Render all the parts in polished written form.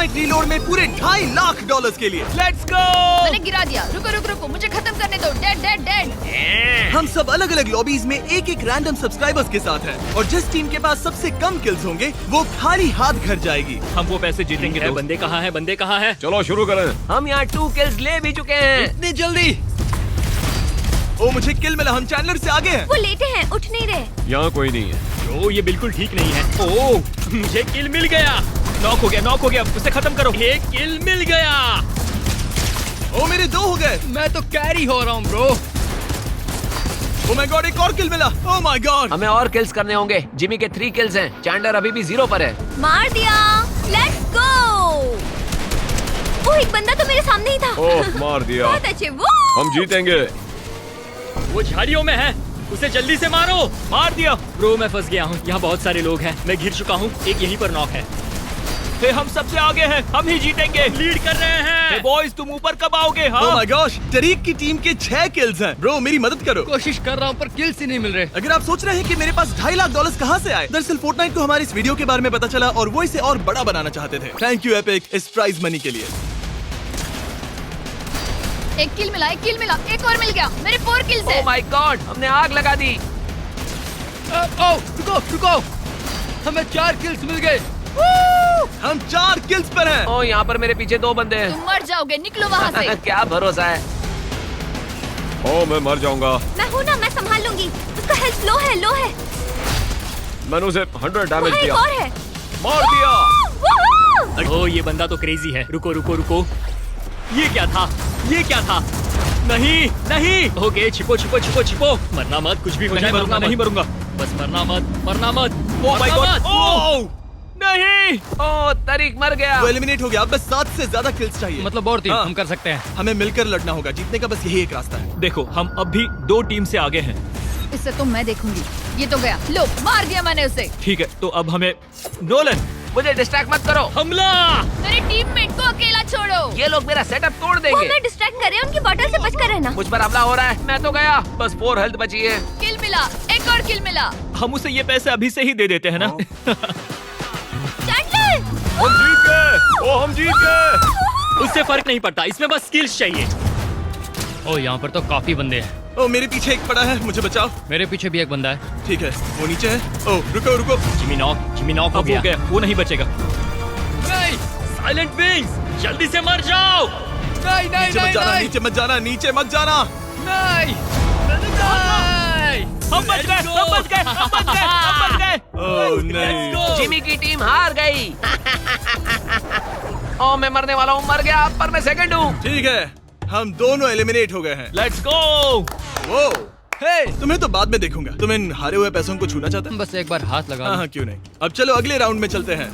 एक रीलोड में पूरे $2.5 लाख के लिए। Let's go. मैंने गिरा दिया। रुको रुको रुको, मुझे खत्म करने दो। Dead dead dead. हम सब अलग अलग लॉबीज में एक एक रैंडम सब्सक्राइबर्स के साथ हैं और जिस टीम के पास सबसे कम किल्स होंगे वो खाली हाथ घर जाएगी। हम वो पैसे जीतेंगे। बंदे कहाँ हैं? बंदे कहाँ हैं? चलो शुरू करें। हम यहाँ 2 किल्स ले भी चुके हैं। इतनी जल्दी? ओ मुझे किल मिला। हम चैंडलर से आगे हैं। वो लेटे हैं, उठ नहीं रहे। यहाँ कोई नहीं है। ब्रो ये बिल्कुल ठीक नहीं है। ओह मुझे किल मिल गया। नॉक हो गया, नॉक हो गया। उसे खत्म करो। एक किल मिल गया। ओ मेरे 2 हो गए। मैं तो कैरी हो रहा हूँ ब्रो। ओ माय गॉड, एक और किल मिला। Oh my God. हमें और किल्स करने होंगे। जिमी के 3 किल्स हैं। चैंडलर अभी भी 0 पर है। मार दिया। Let's go. वो एक बंदा तो मेरे सामने ही था। ओह मार दिया। बहुत अच्छे। वो हम जीतेंगे। वो झाड़ियों में है। उसे जल्दी से मारो। मार दिया। ब्रो मैं फंस गया हूँ। यहाँ बहुत सारे लोग हैं। मैं घिर चुका हूँ। एक यहीं पर नॉक है। हे हम सबसे आगे हैं। हम ही जीतेंगे। लीड कर रहे हैं। बॉयज तुम ऊपर कब आओगे? ओह माय गॉश, टरीक की टीम के 6 किल्स हैं। ब्रो मेरी मदद करो। कोशिश कर रहा हूँ पर किल्स ही नहीं मिल रहे। अगर आप सोच रहे हैं कि मेरे पास $2.5 लाख कहाँ से आए, दरअसल फोर्टनाइट को हमारे इस वीडियो के बारे में पता चला और वो इसे और बड़ा बनाना चाहते थे। थैंक यू एपिक इस प्राइज मनी के लिए। एक किल मिला, एक किल मिला, एक और मिल गया। मेरे 4 किल्स हैं। ओह माय गॉड, हमने आग लगा दी। रुको रुको, हमें 4 किल्स मिल गए। हम 4 किल्स पर हैं। ओह यहाँ पर मेरे पीछे 2 बंदे हैं। तुम मर जाओगे, निकलो वहाँ से। क्या भरोसा है। ओह मैं मर जाऊंगा। मैं हूँ ना, मैं संभाल लूंगी। उसका हेल्थ लो है, लो है। मैंने उसे 100 डैमेज वहाँ एक दिया। और है। मार दिया। वूहू! ओह ये बंदा तो क्रेजी है। रुको रुको रुको, ये क्या था? ये क्या था? नहीं नहीं। ओके छिपो छिपो छिपो छिपो। मरना मत, कुछ भी हो जाए मरना नहीं मरूंगा। बस मरना मत, मरना मत। Oh my God. ओह नहीं। ओह तरीक मर गया। वो एलिमिनेट हो गया। अब बस 7 से ज्यादा किल्स चाहिए। मतलब और 3 हाँ। हम कर सकते हैं। हमें मिलकर लड़ना होगा। जीतने का बस यही एक रास्ता है। देखो हम अब भी 2 टीम से आगे हैं। इससे तो मैं देखूंगी। ये तो गया। लो मार दिया मैंने उसे। ठीक है तो अब हमें नोलन मुझे डिस्ट्रैक्ट मत करो। हमला। मेरे टीममेट को अकेला छोड़ो। ये लोग मेरा सेटअप तोड़ वो देंगे। हमें डिस्ट्रैक्ट कर रहे हैं। उनकी बॉटल से बचकर रहना। मुझ पर हमला हो रहा है। मैं तो गया। बस 4 हेल्थ बची है। किल मिला, एक और किल मिला। हम उसे ये पैसे अभी से ही दे देते हैं ना। चैंडलर! हम जीत गए। ओह हम जीत गए। उससे फर्क नहीं पड़ता, इसमें बस स्किल्स चाहिए। ओह यहाँ पर तो काफी बंदे हैं। ओ मेरे पीछे एक पड़ा है, मुझे बचाओ। मेरे पीछे भी एक बंदा है। ठीक है वो नीचे है। ओ रुको रुको। जिमी नॉक हो अब गया। हो गया, वो नहीं बचेगा। नहीं, साइलेंट विंग्स, जल्दी से मर जाओ। नहीं नहीं नीचे मत जाना, नीचे मत जाना, नीचे मत जाना। नहीं। हम बच गए, हम बच गए, हम बच गए, हम बच गए। ओह नहीं। जिमी की टीम हार गई। ओह मैं मरने वाला हूँ। मर गया पर मैं सेकंड हूँ। ठीक है हम दोनों एलिमिनेट हो गए हैं। Let's go. वो हे तुम्हें तो बाद में देखूंगा। तुम इन हारे हुए पैसों को छूना चाहते हो? बस एक बार हाथ लगा। हाँ क्यों नहीं। अब चलो अगले राउंड में चलते हैं।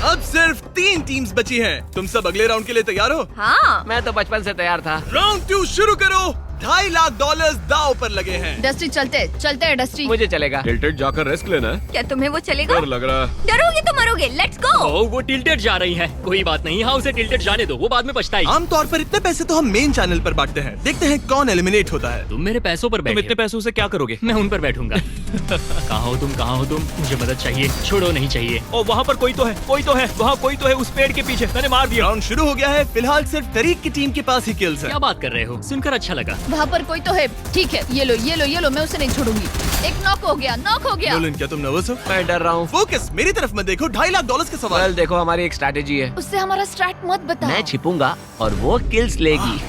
अब सिर्फ 3 टीम्स बची हैं। तुम सब अगले राउंड के लिए तैयार हो? हाँ। मैं तो बचपन से तैयार था। राउंड 2 शुरू करो। $2.5 लाख दांव पर लगे हैं। डस्टी चलते चलते हैं डस्टी। मुझे चलेगा। टिल्टेड जाकर रेस्ट लेना है। क्या तुम्हें वो चलेगा? डर लग रहा है। डरोगे तो मरोगे। Let's go. ओह वो टिल्टेड जा रही है। कोई बात नहीं, हाँ उसे टिल्टेड जाने दो, वो बाद में पछताएगी। आमतौर पर इतने पैसे तो हम मेन चैनल पर बांटते हैं। देखते हैं कौन एलिमिनेट होता है। तुम मेरे पैसों पर तुम बैठे इतने पैसों से क्या करोगे? मैं उन पर बैठूंगा। कहाँ हो तुम, कहाँ हो तुम? मुझे मदद चाहिए, छोड़ो नहीं चाहिए। ओ वहाँ पर कोई तो है, कोई तो है, वहाँ कोई तो है उस पेड़ के पीछे। मैंने मार दिया। राउंड शुरू हो गया है। फिलहाल सिर्फ तरीक की टीम के पास ही किल्स है। क्या बात कर रहे हो? सुनकर अच्छा लगा। वहाँ पर कोई तो है। ठीक है ये लो ये लो ये लो, मैं उसे नहीं छोड़ूंगी। एक नॉक हो गया, नॉक हो गया। नोलन क्या तुम नर्वस हो? मैं डर रहा हूँ। फोकस मेरी तरफ मत देखो। $2.5 लाख का सवाल। वेल देखो हमारी एक स्ट्रैटेजी है। उससे हमारा स्ट्रैट मत बताओ। मैं छिपूंगा और वो किल्स लेगी।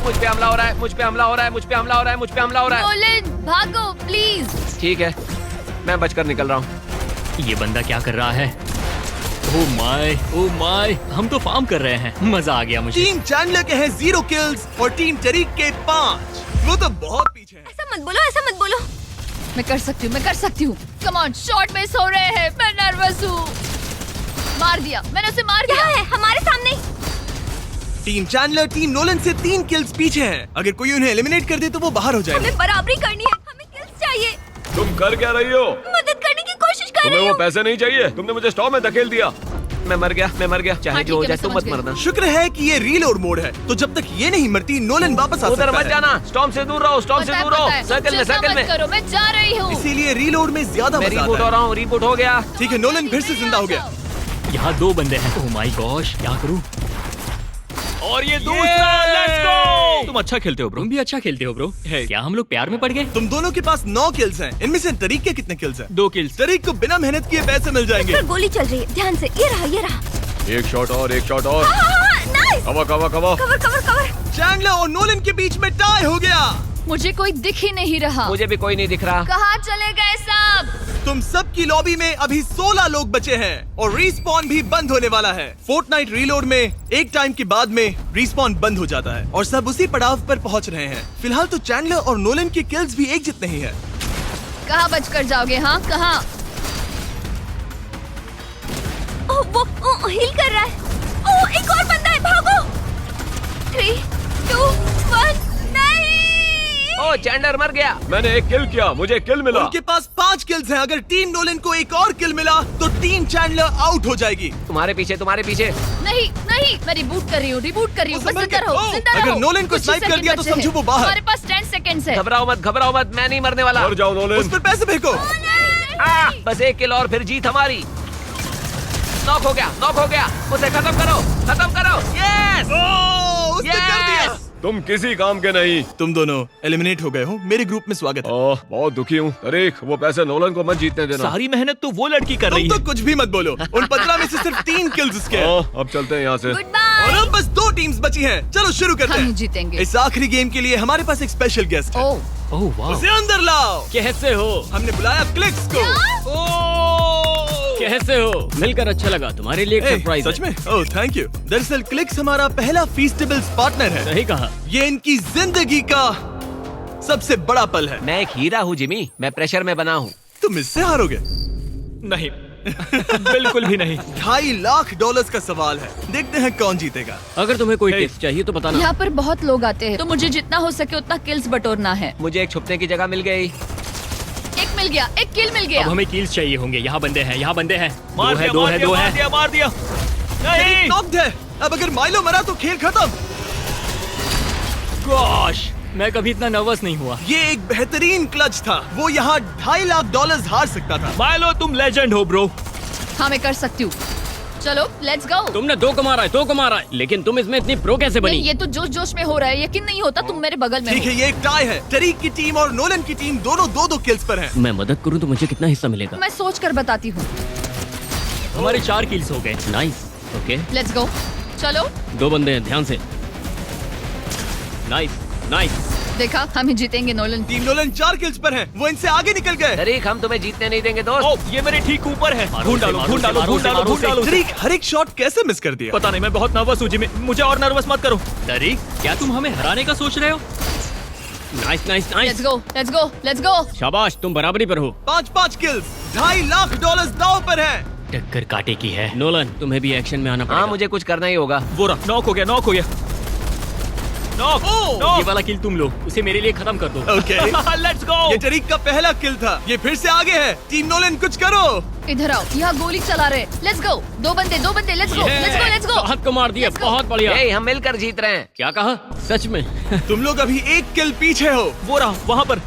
मुझ पे हमला हो रहा है, मुझ पे हमला हो रहा है, मुझ पे हमला हो रहा है, मुझ पे हमला हो रहा है। नोलन भागो प्लीज। ठीक है मैं बचकर निकल रहा हूँ। ये बंदा क्या कर रहा है? ओह माय, हम तो फार्म कर रहे हैं। मजा आ गया मुझे। टीम चैंडलर के हैं 0 किल्स और टीम टरीक के 5। वो तो बहुत पीछे है। ऐसा मत बोलो, ऐसा मत बोलो। मैं कर सकती हूँ, मैं कर सकती हूँ। कम ऑन, शॉट मिस हो रहे हैं। मैं नर्वस हूँ। मार दिया, मैंने उसे मार दिया। क्या है हमारे सामने? टीम चैंडलर टीम नोलन से 3 किल्स पीछे हैं। अगर कोई उन्हें एलिमिनेट कर दे तो वो बाहर हो जाएगा। हमें बराबरी करनी है। हमें किल्स चाहिए। तुम कर क्या रही हो? मदद करने की कोशिश कर तुम्हें रही वो हूँ। पैसे नहीं चाहिए? तुमने मुझे स्टॉर्म में धकेल दिया। मैं मर गया, मैं मर गया। चाहे हाँ, जो हो ठीक है, जाए तुम मैं मत समझ गई। मरना। शुक्र है कि ये रीलोड मोड है, तो जब तक ये नहीं मरती नोलन वापस आ उधर सकता मत है। जाना। स्टॉर्म से दूर रहो, स्टॉर्म से दूर रहो। सर्कल में, सर्कल में। करो, मैं जा रही हूँ। इसीलिए रीलोड में ज्यादा मैं मजा रीबूट आता हो है। रहा हूँ, रीबूट हो गया। ठीक है नोलन फिर से जिंदा हो गया। यहाँ 2 बंदे हैं। ओह माय गॉश, क्या करूँ? और ये दूसरा, लेट्स गो। तुम अच्छा खेलते हो ब्रो। तुम भी अच्छा खेलते हो ब्रो। क्या हम लोग प्यार में पड़ गए? तुम दोनों के पास 9 किल्स हैं। इनमें से तरीक के कितने किल्स हैं? 2 किल्स। तरीक को बिना मेहनत किए पैसे मिल उस जाएंगे। पर गोली चल रही है, ध्यान से। ये रहा, ये रहा। एक शॉट और, एक शॉट और। Nice. Cover cover cover. Cover cover cover. Chandler और नोलन के बीच में टाई हो गया। मुझे कोई दिख ही नहीं रहा। मुझे भी कोई नहीं दिख रहा। कहाँ चले गए सब? तुम सबकी लॉबी में अभी 16 लोग बचे हैं और रीस्पॉन भी बंद होने वाला है। फोर्टनाइट रीलोड में एक टाइम के बाद में रीस्पॉन बंद हो जाता है और सब उसी पड़ाव पर पहुंच रहे हैं। फिलहाल तो चैंडलर और नोलन की किल्स भी एक जितने ही है। कहाँ बचकर जाओगे? हाँ कहाँ? ओह, वो हील कर रहा है। ओह, एक और बंदा है, भागो। 3, 2, 1, नहीं। ओ चैंडलर मर गया। मैंने एक किल किया, मुझे किल मिला। उनके पास 5 किल्स हैं। अगर टीम नोलन को एक और किल मिला तो टीम चैंडलर आउट हो जाएगी। तुम्हारे पीछे, तुम्हारे पीछे। नहीं नहीं, मैं रिबूट कर रही हूँ, रिबूट कर रही हूँ। वो बस संभल जिंदा के- रहो, ओह, जिंदा अगर रहो। नोलन को कुछ ही स्नाइप कर सेकंड दिया तो बचे समझो हैं। वो बाहर। हमारे पास 10 सेकंड्स है। घबराओ मत, मैं नहीं मरने वाला। मर जाओ उस नोलन। पर पैसे फेंको। बस एक किल और फिर जीत हमारी। नॉक हो गया। उसे खत्म करो। यस, ओह, उसने कर दिया। तुम किसी काम के नहीं। तुम दोनों एलिमिनेट हो गए हो। मेरे ग्रुप में स्वागत है। ओह, बहुत दुखी हूँ। तरीक, वो पैसे नोलन को मत जीतने देना। सारी मेहनत तो वो लड़की कर रही तुम है। तो कुछ भी मत बोलो। उन 15 में से सिर्फ 3 किल्स उसके हैं। ओह, अब चलते हैं यहाँ से। Good bye. और अब बस 2 टीम्स बची हैं। चलो शुरू करते हम ही हैं। जीतेंगे। इस आखिरी गेम के लिए हमारे पास एक स्पेशल गेस्ट है। ओह ओह वाह, उसे अंदर लाओ। कैसे हो? हमने बुलाया क्लिक्स को। कैसे हो? मिलकर अच्छा लगा। तुम्हारे लिए एक ए, सरप्राइज सच में? Oh thank you. दरअसल क्लिक्स हमारा पहला फीस्टेबल्स पार्टनर है। सही कहा। ये इनकी जिंदगी का सबसे बड़ा पल है। मैं एक हीरा हूँ जिमी, मैं प्रेशर में बना हूँ। तुम इससे हारोगे? नहीं, बिल्कुल भी नहीं। $2.5 लाख का सवाल है। देखते हैं कौन जीतेगा। अगर तुम्हें कोई Hey. टिप्स चाहिए तो बताना। यहाँ पर बहुत लोग आते हैं, तो मुझे जितना हो सके उतना किल्स बटोरना है। मुझे एक छुपने की जगह मिल गई। एक मिल गया, एक किल मिल गया। अब हमें कील्स चाहिए होंगे। यहाँ बंदे हैं, यहाँ बंदे हैं। मार दिया, दो मार है, दिया, दो मार है। दिया, मार दिया। नहीं, नॉक्ड है। अब अगर माइलो मरा तो खेल खत्म। गॉश, मैं कभी इतना नर्वस नहीं हुआ। ये एक बेहतरीन क्लच था। वो यहाँ $2.5 लाख हार सकता था। माइलो तुम लेजेंड हो ब्रो। हाँ मैं कर सकती हूँ। चलो लेट्स गो। तुमने 2 को मारा है, लेकिन तुम इसमें इतनी प्रो कैसे बनी? ये तो जोश जोश में हो रहा है। यकीन नहीं होता, तुम मेरे बगल में ठीक हो। है, ये एक टाई है। तरीक की टीम और नोलन की टीम दोनों 2-2 किल्स पर हैं। मैं मदद करूं तो मुझे कितना हिस्सा मिलेगा? मैं सोच कर बताती हूँ। हमारे 4 किल्स हो गए। Nice, okay. Let's go. चलो 2 बंदे हैं, ध्यान से। Nice, nice. देखा, हम ही जीतेंगे नोलन। टीम नोलन 4 किल्स पर है। वो इनसे आगे निकल गए। तरीक, हम तुम्हें जीतने नहीं देंगे दोस्त। ओ, ये मेरे ठीक ऊपर है। मारो ढूंढ उसे, डालो, मारो ढूंढ उसे, डालो, मारो ढूंढ उसे, डालो, मारो ढूंढ उसे। डालो। तरीक हर एक शॉट कैसे मिस कर दिया? पता नहीं, मैं बहुत नर्वस हूँ जिमी। मुझे और नर्वस मत करो। तरीक, क्या तुम हमें हराने का सोच रहे हो? Nice, nice, let's nice. Go, let's go, let's go. शाबाश, तुम बराबरी पर हो। 5-5 किल्स, $2.5 लाख दांव पर है। टक्कर काटे की है। नोलन, तुम्हें भी एक्शन में आना पड़ेगा। हाँ, मुझे कुछ करना ही होगा। वो रहा, नॉक हो गया, नॉक हो गया। नॉक, ओह, ये नॉक। वाला किल तुम लो, उसे मेरे लिए खत्म कर दो। ओके। Let's go. ये तरीक का पहला किल था। ये फिर से आगे है। टीम नोलन कुछ करो। इधर आओ, यहाँ गोली चला रहे। Let's go. 2 बंदे, let's go, let's go, let's go. बहुत को मार दिया, Let's go. बहुत बढ़िया। ए, हम मिलकर जीत रहे हैं। क्या कहा? सच में? तुम लोग अभी 1 किल पीछे हो। वो रहा, वहाँ पर।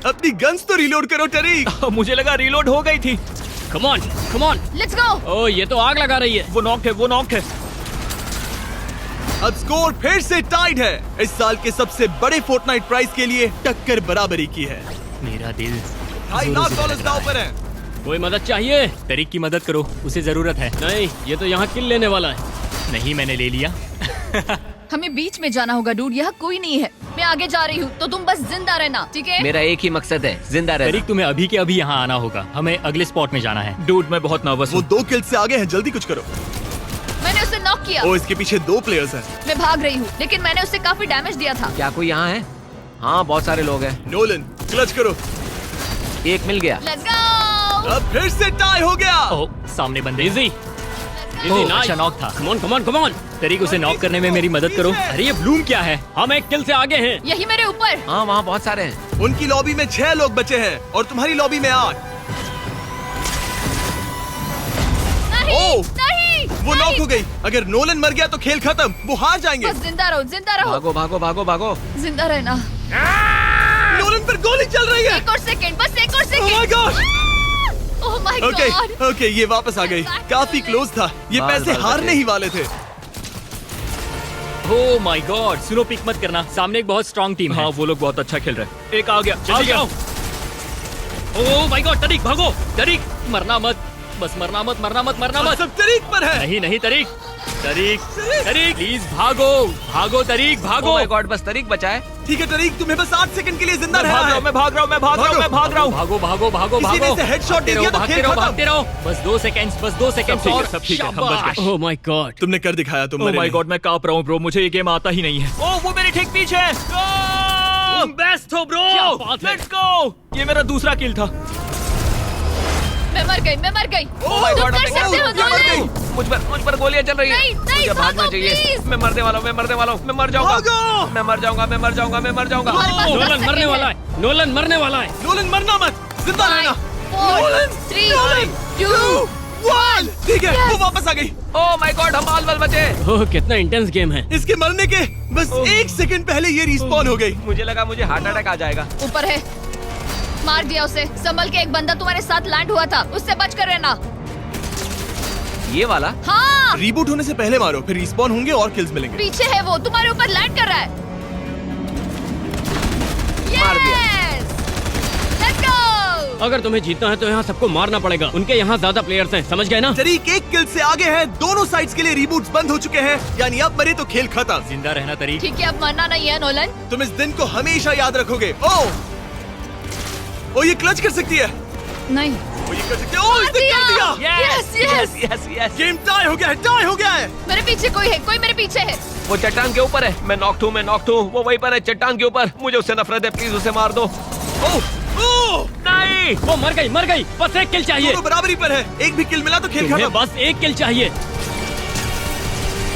अपनी गन्स तो रिलोड करो तरीक। मुझे लगा रीलोड हो गई थी। Come on, come on. Let's go. Oh, ये तो आग लगा रही है। वो नॉक है, वो नॉक है। अब स्कोर फिर से टाइड है। इस साल के सबसे बड़े फोर्टनाइट प्राइज के लिए टक्कर बराबरी की है। मेरा दिल $2.5 लाख दांव पर है। कोई मदद चाहिए? तरीक की मदद करो, उसे जरूरत है। नहीं, ये तो यहाँ किल लेने वाला है। नहीं, मैंने ले लिया। हमें बीच में जाना होगा डूड, यहाँ कोई नहीं है। मैं आगे जा रही हूँ, तो तुम बस जिंदा रहना, ठीक है? मेरा एक ही मकसद है, जिंदा रहना। तरीक, तुम्हें अभी के अभी यहाँ आना होगा। हमें अगले स्पॉट में जाना है। डूड, मैं बहुत नर्वस वो हूँ। 2 किल से आगे हैं। जल्दी कुछ करो। मैंने उसे नॉक किया। ओ, इसके पीछे 2 प्लेयर्स हैं। मैं भाग रही हूँ, लेकिन मैंने उसे काफी डैमेज दिया था। क्या कोई यहाँ है? हाँ, बहुत सारे लोग हैं। नोलन क्लच करो। एक मिल गया। Let's go. अब फिर से टाई हो गया। ओह, सामने बंदे। इजी, ओह, अच्छा नॉक था। कम on, come on, come on. तरीक, उसे नॉक करने में मेरी मदद करो। अरे ये ब्लूम क्या है? हम 1 किल से आगे हैं। यही मेरे ऊपर। हाँ, वहाँ बहुत सारे हैं। उनकी लॉबी में 6 लोग बचे हैं और तुम्हारी लॉबी में 8। नहीं, ओह, नहीं, वो नहीं। नॉक हो गई। अगर नोलन मर गया तो खेल खत्म। वो हार जाएंगे। बस जिंदा रहो, जिंदा रहो। भागो, भागो, भागो, भागो। जिंदा रहना। नोलन पर गोली चल रही है। 1 और सेकंड, बस 1 और Oh my second. gosh! Oh my okay God. Okay, ये वापस आ गई। काफी क्लोज था। ये बाल पैसे बाल हारने बचे। ही वाले थे। ओह माय गॉड, सुनो पिक मत करना, सामने एक बहुत स्ट्रांग टीम है। हाँ वो लोग बहुत अच्छा खेल रहे हैं। एक आ गया, जल्दी आ जाओ। ओह माय गॉड, तरीक भागो, तरीक मरना मत, बस मरना मत, मरना मत, मरना मत। सब तरीक पर है। नहीं नहीं तरीक, तरीक, तरीक प्लीज भागो, भागो तरीक, ओह भागो। माय गॉड, बस तरीक बचा है। ठीक है तरीक, तुम्हें बस 8 सेकंड के लिए जिंदा मैं रहना भाग रहा है। हूँ, मैं भाग रहा हूँ, मैं भाग रहा हूँ, मैं भाग रहा हूँ। भागो भागो भागो किसी ने भागो। इसे headshot दे भागते दिया रहो, तो भागते खेल रहो, खत्म। भागते रहो। बस 2 सेकंड्स, बस 2 सेकंड्स ठीक है, और सब ठीक है, हम बच गए। Oh my God. तुमने कर दिखाया, तुम ओह मरे माय नहीं। गॉड, मैं कांप रहा हूँ ब्रो, मुझे ये गेम आता ही नहीं है। ओह वो मेरे ठीक पीछे है। तुम बेस्ट हो ब्रो। क्या बात है। Let's go. ये मेरा दूसरा किल था। मैं मर गई, मैं मर गई। ओह माय तुम गॉड, कर सकते हो नोलन। मुझ पर गोलियां चल रही है। नहीं, नहीं, मुझे भागना भागो, चाहिए। please। मैं मरने वाला हूँ, मैं मरने वाला हूँ, मैं मर जाऊंगा। भागो। मैं मर जाऊंगा, मैं मर जाऊंगा, मैं मर जाऊंगा। तुम्हारे पास नोलन 10 मरने सेकंड वाला है, नोलन मरने वाला है। नोलन मरना मत, जिंदा रहना। 5 4 3 2 1। ठीक है, वो वापस आ गई। ओह माय गॉड, हम बाल बचे। ओह कितना इंटेंस गेम है। इसके मरने के बस 1 सेकंड पहले ये रिस्पॉन हो गई। मुझे लगा मुझे हार्ट अटैक आ जाएगा। ऊपर है, मार दिया उसे। संभल के, एक बंदा तुम्हारे साथ लैंड हुआ था, उससे बच कर रहना। ये वाला? हाँ, रीबूट होने से पहले मारो, फिर रिस्पॉन होंगे और किल्स मिलेंगे। पीछे है वो, तुम्हारे ऊपर लैंड कर रहा है। मार दिया। Yes! Let's go! अगर तुम्हें जीतना है तो यहाँ सबको मारना पड़ेगा। उनके यहाँ ज्यादा प्लेयर्स हैं, समझ गए ना? तरीक 1 किल से आगे है। दोनों साइड्स के लिए रीबूट्स बंद हो चुके हैं, यानी अब मरे तो खेल खत्म। जिंदा रहना तरीक। ठीक है, अब मरना नहीं है नोलन। तुम इस दिन को हमेशा याद रखोगे। ओ ये क्लच कर सकती है। नहीं, ओ ये कर सकती है। ओ इसने कर दिया। Yes yes. Yes yes. Game tie हो गया है, टाई हो गया है। मेरे पीछे कोई है, कोई मेरे पीछे है। वो चट्टान के ऊपर है। मैं नॉक्ड हूँ, मैं नॉक्ड हूँ। वो वहीं पर है, चट्टान के ऊपर। मुझे उससे नफरत है, प्लीज उसे मार दो। ओ नहीं, वो मर गई, बस 1 किल चाहिए। दोनों बराबरी पर है। एक भी किल मिला तो खेल तुम्हें खत्म। बस 1 किल चाहिए।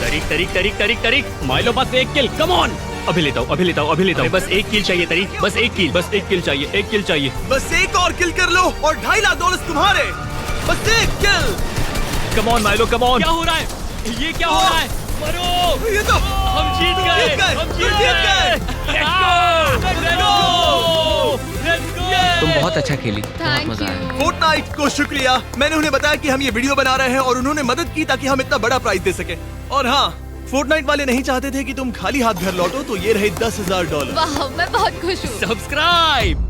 तरीक तरीक तरीक तरीक तरीक, माइलो बस 1 किल, कम ऑन। अभी लेता हूँ, अभी लेता हूँ, अभी लेता हूँ। बस 1 किल चाहिए तरीक, बस 1 किल। बस 1 किल चाहिए, 1 किल चाहिए। बस एक और किल कर लो और $2.5 तुम्हारे। बस 1 kill. Come on Milo, come on. क्या हो रहा है? ये क्या हो रहा है? मरो! ये तो हम जीत गए, हम जीत गए। Let's go! Let's go! तुम बहुत अच्छा खेली, बहुत थैंक मजा आया। यू। फोर्टनाइट को शुक्रिया। मैंने उन्हें बताया कि हम ये वीडियो बना रहे हैं और उन्होंने मदद की ताकि हम इतना बड़ा प्राइज दे सके। और हाँ, फोर्टनाइट वाले नहीं चाहते थे कि तुम खाली हाथ घर लौटो, तो ये रहे $10,000। वाह, मैं बहुत खुश हूँ। सब्सक्राइब।